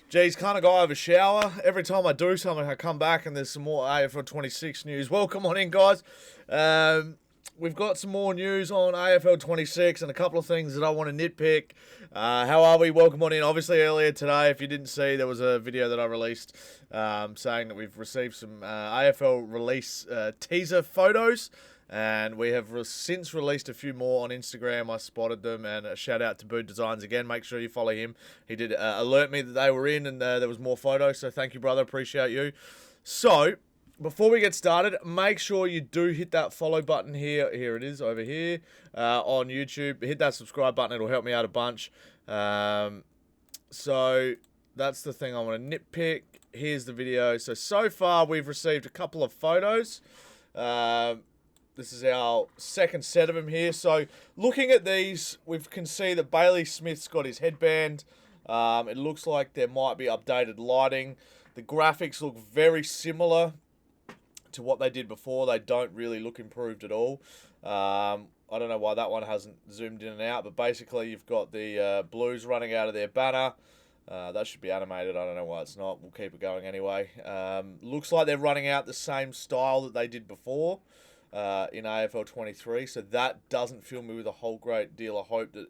Geez, can't a guy have a shower? Every time I do something, I come back and there's some more AFL 26 news. Welcome on in, guys. We've got some more news on AFL 26 and a couple of things that I want to nitpick. How are we? Welcome on in. Obviously, earlier today, if you didn't see, there was a video that I released saying that we've received some AFL release teaser photos. And we have since released a few more on Instagram. I spotted them, and a shout out to Boo Designs again. Make sure you follow him. He did alert me that they were in, and there was more photos. So thank you, brother. Appreciate you. So before we get started, make sure you do hit that follow button here. Here it is over here on YouTube. Hit that subscribe button. It'll help me out a bunch. So that's the thing I want to nitpick. Here's the video. So far we've received a couple of photos. This is our second set of them here. So looking at these, we can see that Bailey Smith's got his headband. It looks like there might be updated lighting. The graphics look very similar to what they did before. They don't really look improved at all. I don't know why that one hasn't zoomed in and out, but basically you've got the Blues running out of their banner. That should be animated. I don't know why it's not. We'll keep it going anyway. Looks like they're running out the same style that they did before. In AFL 23, so that doesn't fill me with a whole great deal of hope. That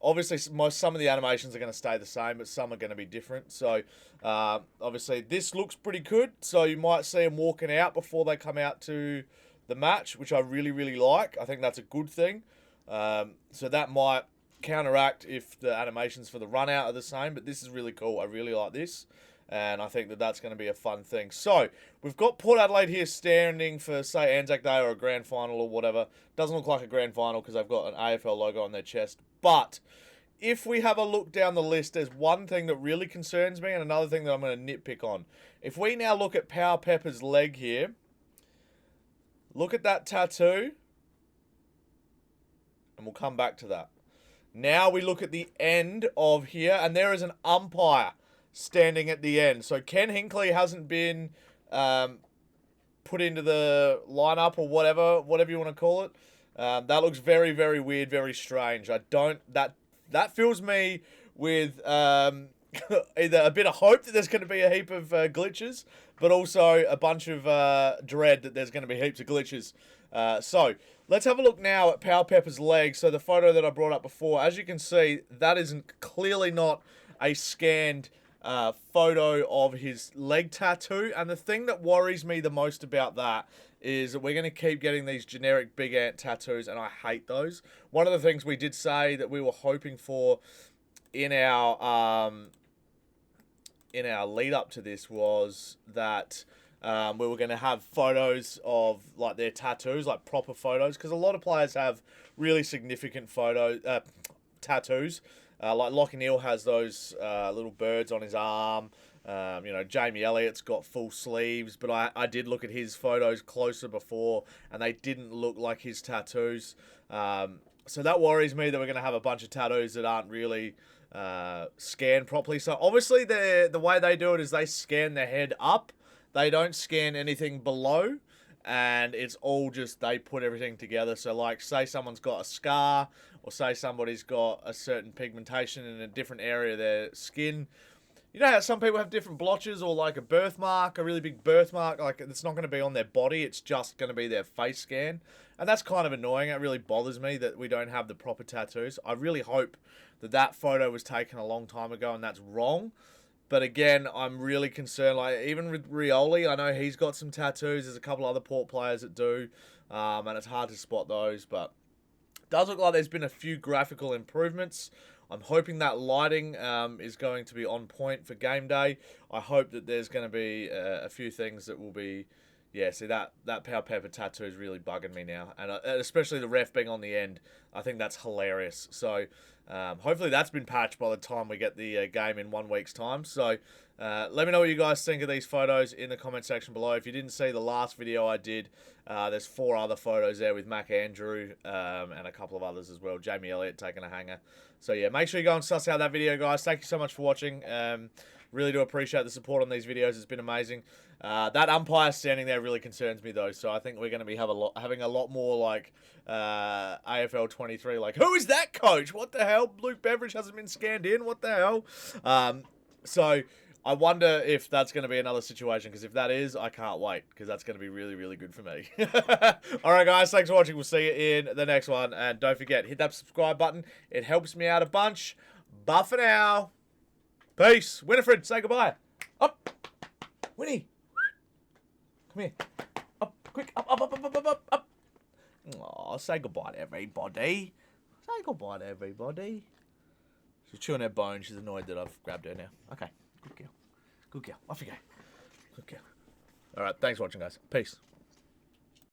obviously some of the animations are going to stay the same, but some are going to be different. So obviously this looks pretty good, so you might see them walking out before they come out to the match, which I really like. I think that's a good thing. So that might counteract if the animations for the run out are the same, but this is really cool. I really like this. And I think that that's going to be a fun thing. So, we've got Port Adelaide here standing for, say, Anzac Day or a grand final or whatever. Doesn't look like a grand final because they've got an AFL logo on their chest. But, if we have a look down the list, there's one thing that really concerns me and another thing that I'm going to nitpick on. If we now look at Power Pepper's leg here, look at that tattoo, and we'll come back to that. Now we look at the end of here, and there is an umpire standing at the end. So Ken Hinkley hasn't been put into the lineup or whatever you want to call it. That looks very weird, very strange. That fills me with either a bit of hope that there's going to be a heap of glitches, but also a bunch of dread that there's going to be heaps of glitches. So let's have a look now at Power Pepper's leg. So the photo that I brought up before, as you can see, that is clearly not a scanned photo of his leg tattoo, and the thing that worries me the most about that is that we're going to keep getting these generic big ant tattoos, and I hate those. One of the things we did say that we were hoping for in our lead up to this was that we were going to have photos of like their tattoos, like proper photos, because a lot of players have really significant tattoos. Like Lachie Neale has those little birds on his arm. Jamie Elliott's got full sleeves, but I did look at his photos closer before, and they didn't look like his tattoos. So that worries me that we're going to have a bunch of tattoos that aren't really scanned properly. So obviously the way they do it is they scan the head up. They don't scan anything below. And it's all just, they put everything together. So like, say someone's got a scar, or say somebody's got a certain pigmentation in a different area of their skin. You know how some people have different blotches, or like a birthmark, a really big birthmark, like it's not going to be on their body, it's just going to be their face scan. And that's kind of annoying. It really bothers me that we don't have the proper tattoos. I really hope that photo was taken a long time ago and that's wrong. But again, I'm really concerned. Like, even with Rioli, I know he's got some tattoos. There's a couple other Port players that do. And it's hard to spot those. But it does look like there's been a few graphical improvements. I'm hoping that lighting is going to be on point for game day. I hope that there's going to be a few things that will be... Yeah, see, that Power Pepper tattoo is really bugging me now. And especially the ref being on the end. I think that's hilarious. So... hopefully that's been patched by the time we get the game in 1 week's time. So let me know what you guys think of these photos in the comment section below. If you didn't see the last video I did, there's 4 other photos there with Mac Andrew and a couple of others as well. Jamie Elliott taking a hanger. So yeah, make sure you go and suss out that video, guys. Thank you so much for watching. Really do appreciate the support on these videos. It's been amazing. That umpire standing there really concerns me, though. So I think we're going to be having a lot more like AFL 23. Like, who is that coach? What the hell? Luke Beveridge hasn't been scanned in. What the hell? So I wonder if that's going to be another situation, because if that is, I can't wait, because that's going to be really, really good for me. All right, guys, thanks for watching. We'll see you in the next one. And don't forget, hit that subscribe button. It helps me out a bunch. Bye for now. Peace. Winifred, say goodbye. Up. Winnie. Come here. Up, quick. Up, up, up, up, up, up, up, up. Aw, say goodbye to everybody. Say goodbye to everybody. She's chewing her bone. She's annoyed that I've grabbed her now. Okay. Good girl. Good girl. Off you go. Good girl. All right. Thanks for watching, guys. Peace.